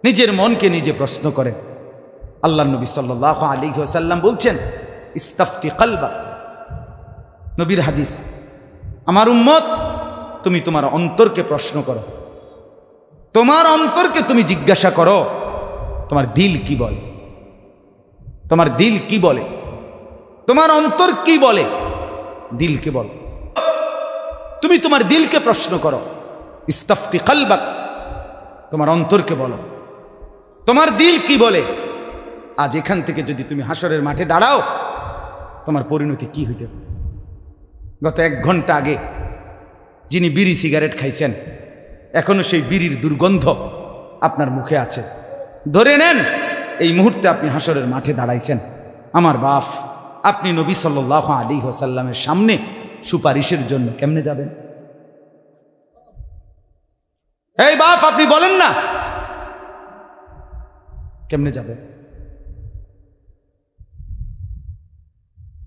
নিজের মনকে নিজে প্রশ্ন করেন। আল্লাহ নবী সাল্লাল্লাহু আলাইহি ওয়াসাল্লাম বলছেন, ইস্তাফতি কলবা, নবীর হাদিস, আমার উম্মত তুমি তোমার অন্তরকে প্রশ্ন করো, তোমার অন্তরকে তুমি জিজ্ঞাসা করো, তোমার দিল কি বলে, তোমার দিল কি বলে, তোমার অন্তর কি বলে, দিলকে বলো। তুমি তোমার দিলকে প্রশ্ন করো, ইস্তাফতি কলবাক, তোমার অন্তরকে বলো তোমার দিল কি বলে। আজ এখান থেকে যদি তুমি হাসরের মাঠে দাঁড়াও, তোমার পরিণতি কি হইতে পারে? গত 1 ঘন্টা আগে যিনি বিড়ি সিগারেট খাইছেন, এখনো সেই বিড়ির দুর্গন্ধ আপনার মুখে আছে। ধরে নেন এই মুহূর্তে আপনি হাসরের মাঠে দাঁড়াইছেন। আমার বাপ, আপনি নবী সাল্লাল্লাহু আলাইহি ওয়াসাল্লামের সামনে সুপারিশের জন্য কেমনে যাবেন? এই বাপ, আপনি বলেন না, কেমনে যাবেন?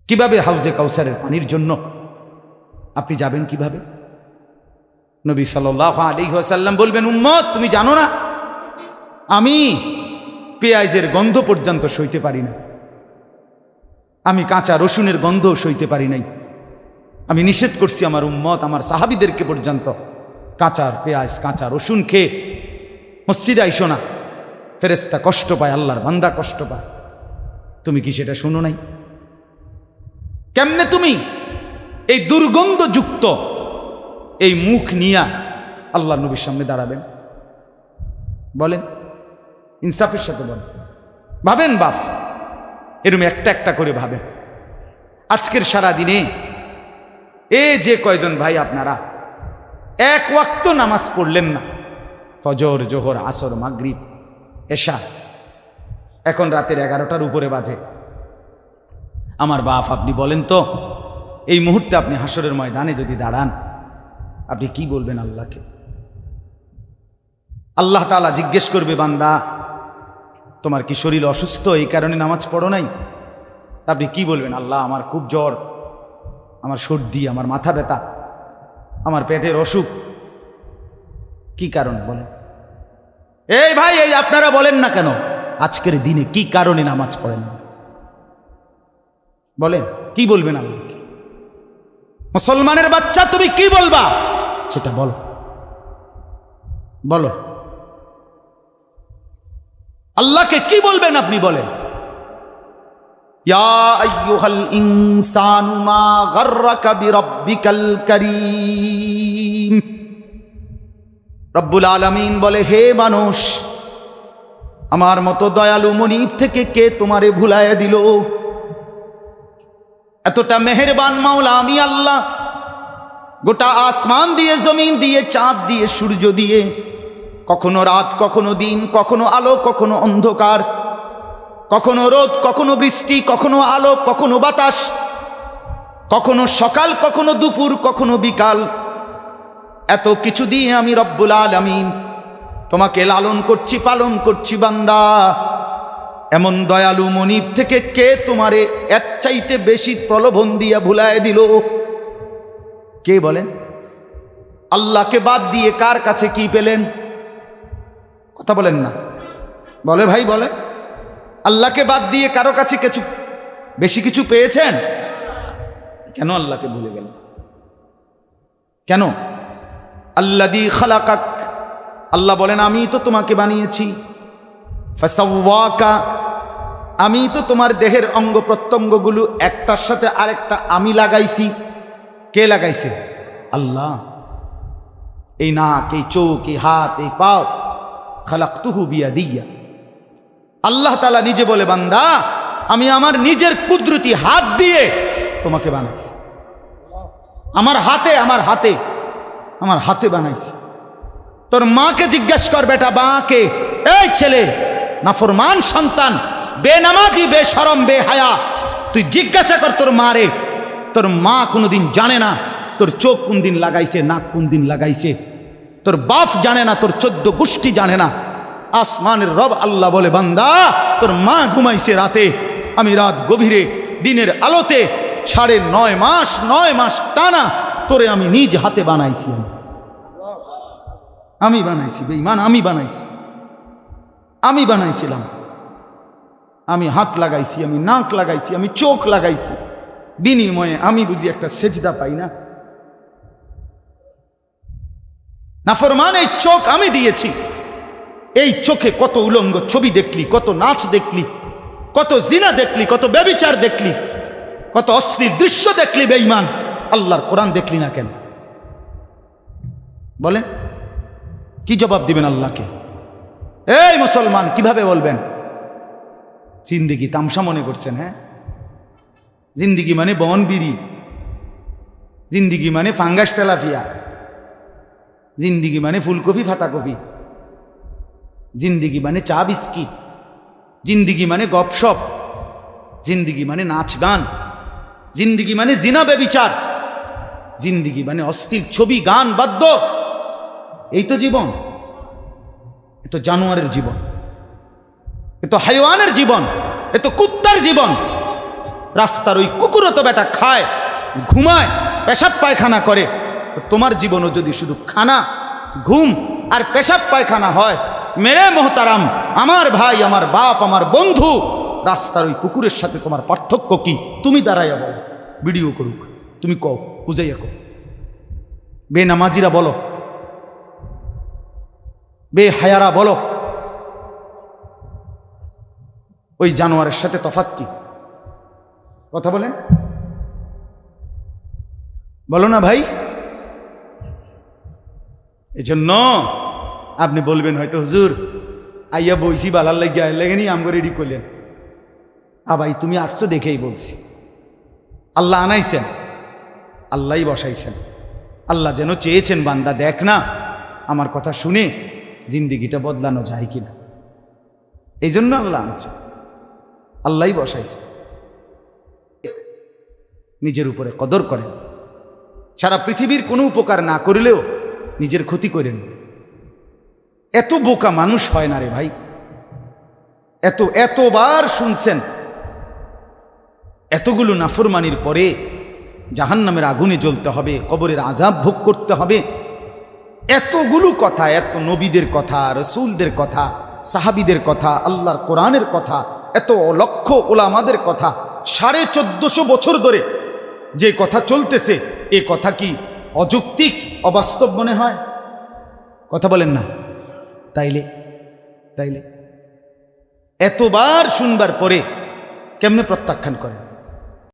কিভাবে হাউজে কাউসারের পানির জন্য আপনি যাবেন কিভাবে? নবী সাল্লাল্লাহু আলাইহি ওয়াসাল্লাম বলবেন, উম্মত তুমি জানো না, আমি পেঁয়াজের গন্ধ পর্যন্ত সইতে পারি না, আমি কাঁচা রসুনের গন্ধ সইতে পারি নাই। আমি নিষেধ করছি আমার উম্মত, আমার সাহাবীদেরকে পর্যন্ত কাঁচা পেঁয়াজ কাঁচা রসুন খেয়ে মসজিদে আইসো না, ফেরেশতা কষ্ট পায়, আল্লাহর বান্দা কষ্ট পায়। তুমি কি সেটা শোনো নাই? কেমনে তুমি এই দুর্গন্ধযুক্ত এই মুখ নিয়া আল্লাহর নবীর সামনে দাঁড়াবেন? বলেন, ইনসাফের সাথে বলেন। ভাবেন বাপ, এরকম একটা একটা করে ভাবেন। আজকের সারা দিনে যে কয়জন ভাই আপনারা 1 ওয়াক্ত নামাজ পড়লেন না, ফজর, জোহর, আসর, মাগরিব, এশা, এখন রাতের 11টার উপরে বাজে। আমার বাপ, আপনি বলেন তো, এই মুহূর্তে আপনি হাসরের ময়দানে যদি দাঁড়ান, আপনি কি বলবেন আল্লাহকে? আল্লাহ তাআলা জিজ্ঞেস করবে, বান্দা তোমার কি শরীর অসুস্থ, এই কারণে নামাজ পড়ো নাই? আপনি কি বলবেন? আল্লাহ আমার খুব জ্বর, আমার সর্দি, আমার মাথা ব্যথা, আমার পেটের অসুখ। কি কারণ বলেন? এই ভাই, এই আপনারা বলেন না কেন আজকের দিনে কি কারণে নামাজ পড়েন না? বলেন, কি বলবেন আল্লাহকে? মুসলমানের বাচ্চা, তুমি কি বলবা সেটা বলো, বলো আল্লাহকে কি বলবেন আপনি বলেন। ইয়া আইয়ুহাল ইনসানু মা গাররাকা বিরাব্বিকাল কারীম। রব্বুল আলামিন বলে, হে মানুষ, আমার মতো দয়ালু মনিব থেকে কে তোমারে ভুলাইয়া দিল? এতটা মেহেরবান মাওলা আমি আল্লাহ, গোটা আসমান দিয়ে, জমিন দিয়ে, চাঁদ দিয়ে, সূর্য দিয়ে, কখনো রাত কখনো দিন, কখনো আলো কখনো অন্ধকার, কখনো রোদ কখনো বৃষ্টি, কখনো আলো কখনো বাতাস, কখনো সকাল কখনো দুপুর কখনো বিকাল, এত কিছু দিয়ে আমি রব্বুল আলামিন তোমাকে লালন করছি, পালন করছি। বান্দা, এমন দয়ালু মনিব থেকে কে তোমারে এর চাইতে বেশি প্রলোভন দিয়া ভুলায় দিল? কে বলেন? আল্লাহকে বাদ দিয়ে কার কাছে কি পেলেন? কথা বলেন না, বলে ভাই, বলে আল্লাহকে বাদ দিয়ে কারো কাছে কিছু বেশি কিছু পেয়েছেন? কেন আল্লাহকে ভুলে গেলেন? কেন? আল্লাযী খালাকাক, আল্লাহ বলেন আমি তো তোমাকে বানিয়েছি, ফাসাওয়াকা, আমি তো তোমার দেহের অঙ্গ প্রত্যঙ্গগুলো একটার সাথে আরেকটা আমি লাগাইছি। কে লাগাইছে? আল্লাহ। এই নাক, এই চোখ, এই হাত, এই পাও, খালাকতুহু বিয়াদিয়া। আল্লাহ তাআলা নিজে বলে, বান্দা আমি আমার নিজের কুদরতি হাত দিয়ে তোমাকে বানাইছি। আমার হাতে, আমার হাতে, আমার হাতে বানাইছি। তোর মাকে জিজ্ঞেস কর, বেটা মাকে, এই ছেলে নাফরমান সন্তান, বেনামাজি, বেশরম, বেহায়া, তুই জিজ্ঞাসা কর তোর মারে। তোর মা কোনোদিন জানে না তোর চোখ কোন দিন লাগাইছে, নাক কোন দিন লাগাইছে। তোর বাপ জানে না, তোর 14 গোষ্ঠী জানে না। আসমানের রব আল্লাহ বলে, বান্দা তোর মা ঘুমাইছে রাতে, আমি রাত গভীরে দিনের আলোতে 9.5 মাস টানা তোরে আমি নিজ হাতে বানাইছি। আমি বানাইছি বেঈমান, আমি বানাইছি। আমি বানাইছিলাম, আমি হাত লাগাইছি, আমি নাক লাগাইছি, আমি চোখ লাগাইছি, বিনিময়ে আমি বুঝি একটা সেজদা পাই না? নাফরমান এই চোখ আমি দিয়েছি, এই চোখে কত উলঙ্গ ছবি দেখলি, কত নাচ দেখলি, কত জিনা দেখলি, কত ব্যভিচার দেখলি, কত অশ্লীল দৃশ্য দেখলি, বেঈমান, আল্লাহর কোরআন দেখলি না কেন? বলেন, কি জবাব দিবেন আল্লাহকে? এই মুসলমান, কিভাবে বলবেন? জিন্দিগি তামসা মনে করছেন? হ্যাঁ, জিন্দিগি মানে বন বিড়ি, জিন্দিগি মানে ফাঙ্গাস তেলাফিয়া, জিন্দিগি মানে ফুলকপি ফাতাকপি, জিন্দিগি মানে চা বিস্কিট, জিন্দিগি মানে গপসপ, জিন্দিগি মানে নাচ গান, জিন্দিগি মানে জিনা ব্যভিচার, জিন্দিগি মানে অশ্লীল ছবি গান বাদ্য। এই তো জীবন? এ তো জানোয়ারের জীবন, এ তো হাইওয়ানের জীবন, এ তো কুত্তার জীবন। রাস্তার ওই কুকুরও তো বেটা খায়, ঘুমায়, পেশাব পায়খানা করে। তো তোমার জীবনও যদি শুধু খানা, ঘুম আর পেশাব পায়খানা হয়, মেরে মোহতারাম, আমার ভাই, আমার বাপ, আমার বন্ধু, রাস্তার ওই কুকুরের সাথে তোমার পার্থক্য কি? তুমি দাঁড়াইয়া বলো, ভিডিও করুক, তুমি কও, বুঝাইয়া কও। বেনামাজিরা বলো, বেহায়ারা বলো, ওই জানোয়ারের সাথে তফাৎ কি? কথা বলেন, বলো না ভাই। এজন্য আপনি বলবেন হয়তো, হুজুর আইয়া বইছি বালার লাগিয়া লেগেনি আমগো রেডি করলেন। ভাই তুমি আসছো দেখেই বলছি। আল্লাহ আনাইছেন, আল্লাহই বসাইছেন। আল্লাহ যেন চেয়েছেন বান্দা দেখ না আমার কথা শুনে জিন্দিগিটা বদলানো যায় কিনা, এই জন্য আল্লাহ আনছে, আল্লাহই বসাইছে। নিজের উপরে কদর করেন, সারা পৃথিবীর কোনো উপকার না করলেও নিজের ক্ষতি করেন। এত বোকা মানুষ হয় না রে ভাই। এতবার শুনছেন, এতগুলো নাফরমানির পরে জাহান্নামের আগুনে জ্বলতে হবে, কবরের আযাব ভোগ করতে হবে, এতগুলো কথা, এত নবীদের কথা, রসুলদের কথা, সাহাবীদের কথা, আল্লাহর কোরআনের কথা, এত লক্ষ ওলামাদের কথা, 1450 বছর ধরে যে কথা চলতেছে, এ কথা কি অযৌক্তিক, অবাস্তব মনে হয়? কথা বলেন না। তাইলে এতবার শুনবার পরে কেমনে প্রত্যাখ্যান করেন?